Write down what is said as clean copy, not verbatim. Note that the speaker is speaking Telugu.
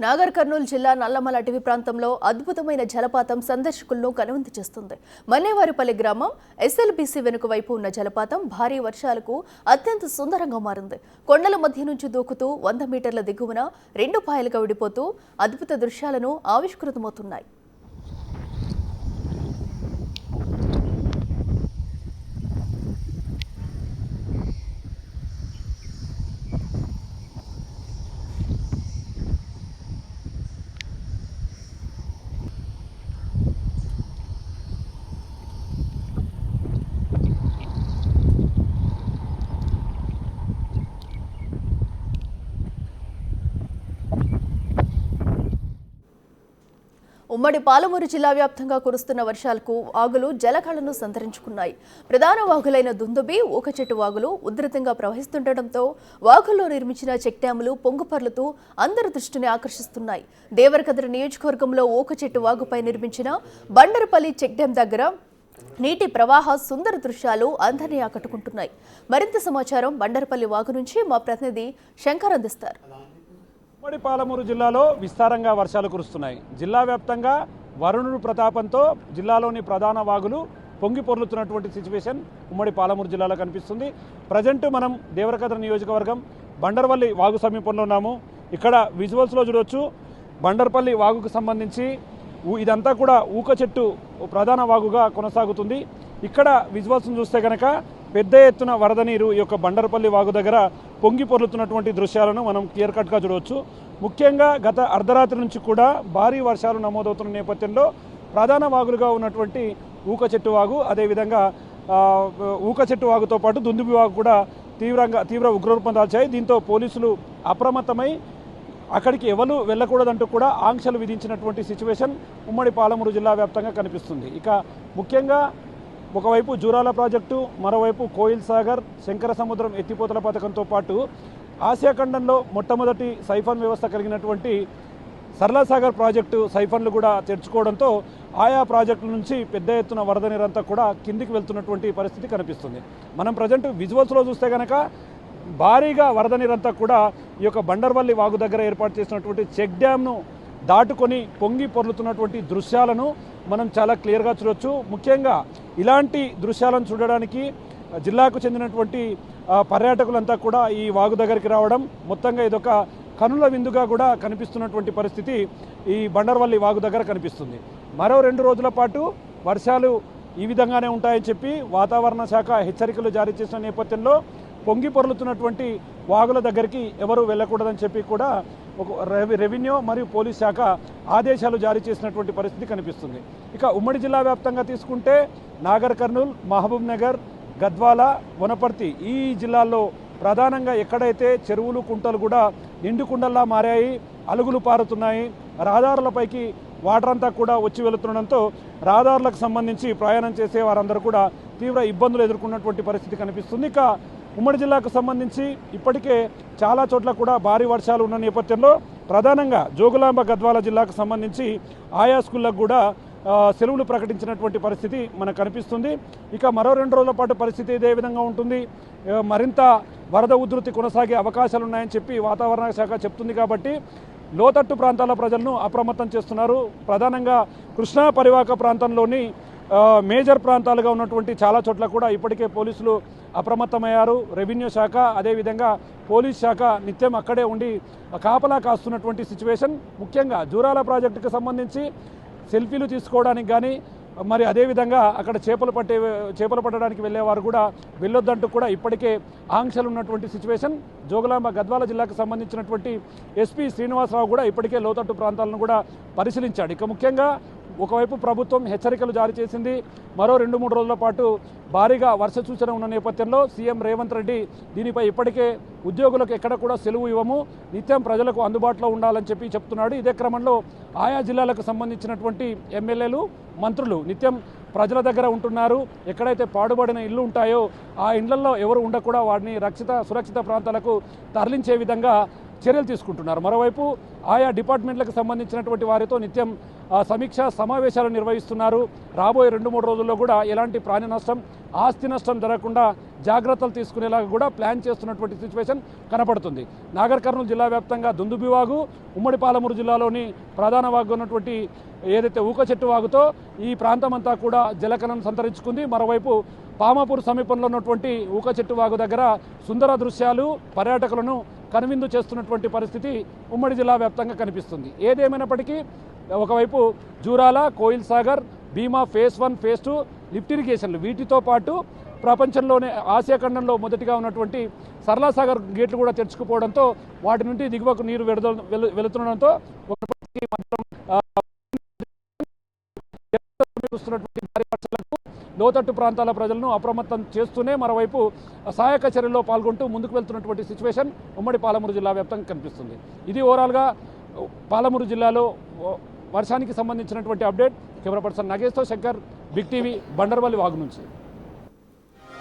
నాగర్ కర్నూలు జిల్లా నల్లమల అటవీ ప్రాంతంలో అద్భుతమైన జలపాతం సందర్శకులను కనువిందు చేస్తుంది. మన్నేవారిపల్లి గ్రామం ఎస్ఎల్బీసీ వెనుక వైపు ఉన్న జలపాతం భారీ వర్షాలకు అత్యంత సుందరంగా మారింది. కొండల మధ్య నుంచి దూకుతూ 100 మీటర్ల దిగువన 2 పాయలుగా విడిపోతూ అద్భుత దృశ్యాలను ఆవిష్కృతమవుతున్నాయి. ఉమ్మడి పాలమూరు జిల్లా వ్యాప్తంగా కురుస్తున్న వర్షాలకు వాగులు జలకళను సంతరించుకున్నాయి. ప్రధాన వాగులైన దుందుబి, ఊకచెట్టు వాగులు ఉధృతంగా ప్రవహిస్తుండటంతో వాగుల్లో నిర్మించిన చెక్ డ్యాములు పొంగుపర్లుతూ అందరి దృష్టిని ఆకర్షిస్తున్నాయి. దేవరకద్ర నియోజకవర్గంలో ఊకచెట్టు వాగుపై నిర్మించిన బండరపల్లి చెక్ డ్యాం దగ్గర నీటి ప్రవాహ సుందర దృశ్యాలు అందరినీ ఆకట్టుకుంటున్నాయి. మరింత సమాచారం బండరపల్లి వాగు నుంచి మా ప్రతినిధి శంకర్ అందిస్తారు. ఉమ్మడి పాలమూరు జిల్లాలో విస్తారంగా వర్షాలు కురుస్తున్నాయి. జిల్లా వ్యాప్తంగా వరుణుడు ప్రతాపంతో జిల్లాలోని ప్రధాన వాగులు పొంగి పొర్లుతున్నటువంటి సిచ్యువేషన్ ఉమ్మడి పాలమూరు జిల్లాలో కనిపిస్తుంది. ప్రజెంట్ మనం దేవరకద్ర నియోజకవర్గం బండరపల్లి వాగు సమీపంలో ఉన్నాము. ఇక్కడ విజువల్స్లో చూడవచ్చు, బండరపల్లి వాగుకు సంబంధించి ఇదంతా కూడా ఊకచెట్టు ప్రధాన వాగుగా కొనసాగుతుంది. ఇక్కడ విజువల్స్ను చూస్తే కనుక పెద్ద ఎత్తున వరద నీరు ఈ యొక్క బండరపల్లి వాగు దగ్గర పొంగి పొర్లుతున్నటువంటి దృశ్యాలను మనం క్లియర్ కట్గా చూడవచ్చు. ముఖ్యంగా గత అర్ధరాత్రి నుంచి కూడా భారీ వర్షాలు నమోదవుతున్న నేపథ్యంలో ప్రధాన వాగులుగా ఉన్నటువంటి ఊకచెట్టు వాగు, అదేవిధంగా ఊకచెట్టు వాగుతో పాటు దుందుబి వాగు కూడా తీవ్ర ఉగ్రరూపం దాల్చాయి. దీంతో పోలీసులు అప్రమత్తమై అక్కడికి ఎవరు వెళ్ళకూడదంటూ కూడా ఆంక్షలు విధించినటువంటి సిచ్యువేషన్ ఉమ్మడి పాలమూరు జిల్లా వ్యాప్తంగా కనిపిస్తుంది. ఇక ముఖ్యంగా ఒకవైపు జూరాల ప్రాజెక్టు, మరోవైపు కోయిల్ సాగర్, శంకర సముద్రం ఎత్తిపోతల పథకంతో పాటు ఆసియా ఖండంలో మొట్టమొదటి సైఫన్ వ్యవస్థ కలిగినటువంటి సరళసాగర్ ప్రాజెక్టు సైఫన్లు కూడా తెరుచుకోవడంతో ఆయా ప్రాజెక్టుల నుంచి పెద్ద ఎత్తున వరద నీరంతా కూడా కిందికి వెళ్తున్నటువంటి పరిస్థితి కనిపిస్తుంది. మనం ప్రజెంట్ విజువల్స్లో చూస్తే కనుక భారీగా వరద నీరంతా కూడా ఈ యొక్క బండరపల్లి వాగు దగ్గర ఏర్పాటు చేసినటువంటి చెక్ డ్యామ్ను దాటుకొని పొంగి పొర్లుతున్నటువంటి దృశ్యాలను మనం చాలా క్లియర్గా చూడవచ్చు. ముఖ్యంగా ఇలాంటి దృశ్యాలను చూడడానికి జిల్లాకు చెందినటువంటి పర్యాటకులంతా కూడా ఈ వాగు దగ్గరికి రావడం మొత్తంగా ఇదొక కనుల విందుగా కూడా కనిపిస్తున్నటువంటి పరిస్థితి ఈ బండరపల్లి వాగు దగ్గర కనిపిస్తుంది. మరో 2 రోజుల పాటు వర్షాలు ఈ విధంగానే ఉంటాయని చెప్పి వాతావరణ శాఖ హెచ్చరికలు జారీ చేసిన నేపథ్యంలో పొంగి పొర్లుతున్నటువంటి వాగుల దగ్గరికి ఎవరు వెళ్ళకూడదని చెప్పి కూడా ఒక రెవెన్యూ మరియు పోలీస్ శాఖ ఆదేశాలు జారీ చేసినటువంటి పరిస్థితి కనిపిస్తుంది. ఇక ఉమ్మడి జిల్లా వ్యాప్తంగా తీసుకుంటే నాగర్ కర్నూల్, మహబూబ్ నగర్, గద్వాల, వనపర్తి ఈ జిల్లాల్లో ప్రధానంగా ఎక్కడైతే చెరువులు, కుంటలు కూడా నిండు కుండల్లా మారాయి, అలుగులు పారుతున్నాయి. రహదారులపైకి వాటర్ అంతా కూడా వచ్చి వెళుతుండడంతో రహదారులకు సంబంధించి ప్రయాణం చేసే వారందరూ కూడా తీవ్ర ఇబ్బందులు ఎదుర్కొన్నటువంటి పరిస్థితి కనిపిస్తుంది. ఇక ఉమ్మడి జిల్లాకు సంబంధించి ఇప్పటికే చాలా చోట్ల కూడా భారీ వర్షాలు ఉన్న నేపథ్యంలో ప్రధానంగా జోగులాంబ గద్వాల జిల్లాకు సంబంధించి ఆయా స్కూళ్ళకు కూడా సెలవులు ప్రకటించినటువంటి పరిస్థితి మనకు కనిపిస్తుంది. ఇక మరో 2 రోజుల పాటు పరిస్థితి ఇదే విధంగా ఉంటుంది. మరింత వరద ఉధృతి కొనసాగే అవకాశాలు ఉన్నాయని చెప్పి వాతావరణ శాఖ చెప్తుంది. కాబట్టి లోతట్టు ప్రాంతాల ప్రజలను అప్రమత్తం చేస్తున్నారు. ప్రధానంగా కృష్ణా పరివాహక ప్రాంతంలోని మేజర్ ప్రాంతాలుగా ఉన్నటువంటి చాలా చోట్ల కూడా ఇప్పటికే పోలీసులు అప్రమత్తమయ్యారు. రెవెన్యూ శాఖ, అదేవిధంగా పోలీస్ శాఖ నిత్యం అక్కడే ఉండి కాపలా కాస్తున్నటువంటి సిచ్యువేషన్. ముఖ్యంగా జూరాల ప్రాజెక్టుకు సంబంధించి సెల్ఫీలు తీసుకోవడానికి కానీ, మరి అదేవిధంగా అక్కడ చేపలు పట్టడానికి వెళ్ళేవారు కూడా వెళ్ళొద్దంటూ కూడా ఇప్పటికే ఆంక్షలు ఉన్నటువంటి సిచ్యువేషన్. జోగులాంబ గద్వాల జిల్లాకు సంబంధించినటువంటి ఎస్పీ శ్రీనివాసరావు కూడా ఇప్పటికే లోతట్టు ప్రాంతాలను కూడా పరిశీలించాడు. ఇక ముఖ్యంగా ఒకవైపు ప్రభుత్వం హెచ్చరికలు జారీ చేసింది. మరో 2-3 రోజుల పాటు భారీగా వర్ష సూచన ఉన్న నేపథ్యంలో సీఎం రేవంత్ రెడ్డి దీనిపై ఇప్పటికే ఉద్యోగులకు ఎక్కడ కూడా సెలవు ఇవ్వము, నిత్యం ప్రజలకు అందుబాటులో ఉండాలని చెప్పి చెప్తున్నాడు. ఇదే క్రమంలో ఆయా జిల్లాలకు సంబంధించినటువంటి ఎమ్మెల్యేలు, మంత్రులు నిత్యం ప్రజల దగ్గర ఉంటున్నారు. ఎక్కడైతే పాడుబడిన ఇళ్ళు ఉంటాయో ఆ ఇళ్లలో ఎవరు ఉండకుండా వాటిని సురక్షిత ప్రాంతాలకు తరలించే విధంగా చర్యలు తీసుకుంటున్నారు. మరోవైపు ఆయా డిపార్ట్మెంట్లకు సంబంధించినటువంటి వారితో నిత్యం సమీక్షా సమావేశాలు నిర్వహిస్తున్నారు. రాబోయే 2-3 రోజుల్లో కూడా ఎలాంటి ప్రాణ నష్టం, ఆస్తి నష్టం జరగకుండా జాగ్రత్తలు తీసుకునేలాగా కూడా ప్లాన్ చేస్తున్నటువంటి సిచ్యువేషన్ కనపడుతుంది. నాగర్ కర్నూలు జిల్లా వ్యాప్తంగా దుందుబి వాగు, ఉమ్మడి పాలమూరు జిల్లాలోని ప్రధాన వాగు ఉన్నటువంటి ఏదైతే ఊక చెట్టు వాగుతో ఈ ప్రాంతం అంతా కూడా జలకళను సంతరించుకుంది. మరోవైపు పామాపూర్ సమీపంలో ఉన్నటువంటి ఊక చెట్టు వాగు దగ్గర సుందర దృశ్యాలు పర్యాటకులను కనువిందు చేస్తున్నటువంటి పరిస్థితి ఉమ్మడి జిల్లా వ్యాప్తంగా కనిపిస్తుంది. ఏదేమైనప్పటికీ ఒకవైపు జూరాల, కోయిల్ సాగర్, భీమా ఫేజ్ 1, ఫేజ్ 2 లిఫ్ట్ ఇరిగేషన్లు, వీటితో పాటు ప్రపంచంలోనే ఆసియా ఖండంలో మొదటిగా ఉన్నటువంటి సరళాసాగర్ గేట్లు కూడా తెరుచుకుపోవడంతో వాటి నుండి దిగువకు నీరు వెళుతుండడంతో భారీ వర్షాలకు లోతట్టు ప్రాంతాల ప్రజలను అప్రమత్తం చేస్తూనే మరోవైపు సహాయక చర్యల్లో పాల్గొంటూ ముందుకు వెళ్తున్నటువంటి సిచ్యువేషన్ ఉమ్మడి పాలమూరు జిల్లా వ్యాప్తంగా కనిపిస్తుంది. ఇది ఓవరాల్గా పాలమూరు జిల్లాలో వర్షానికి సంబంధించినటువంటి అప్డేట్. కెమెరా పర్సన్ నగేష్తో శంకర్, బిగ్ టీవీ, బండర్పల్లి వాగు నుంచి.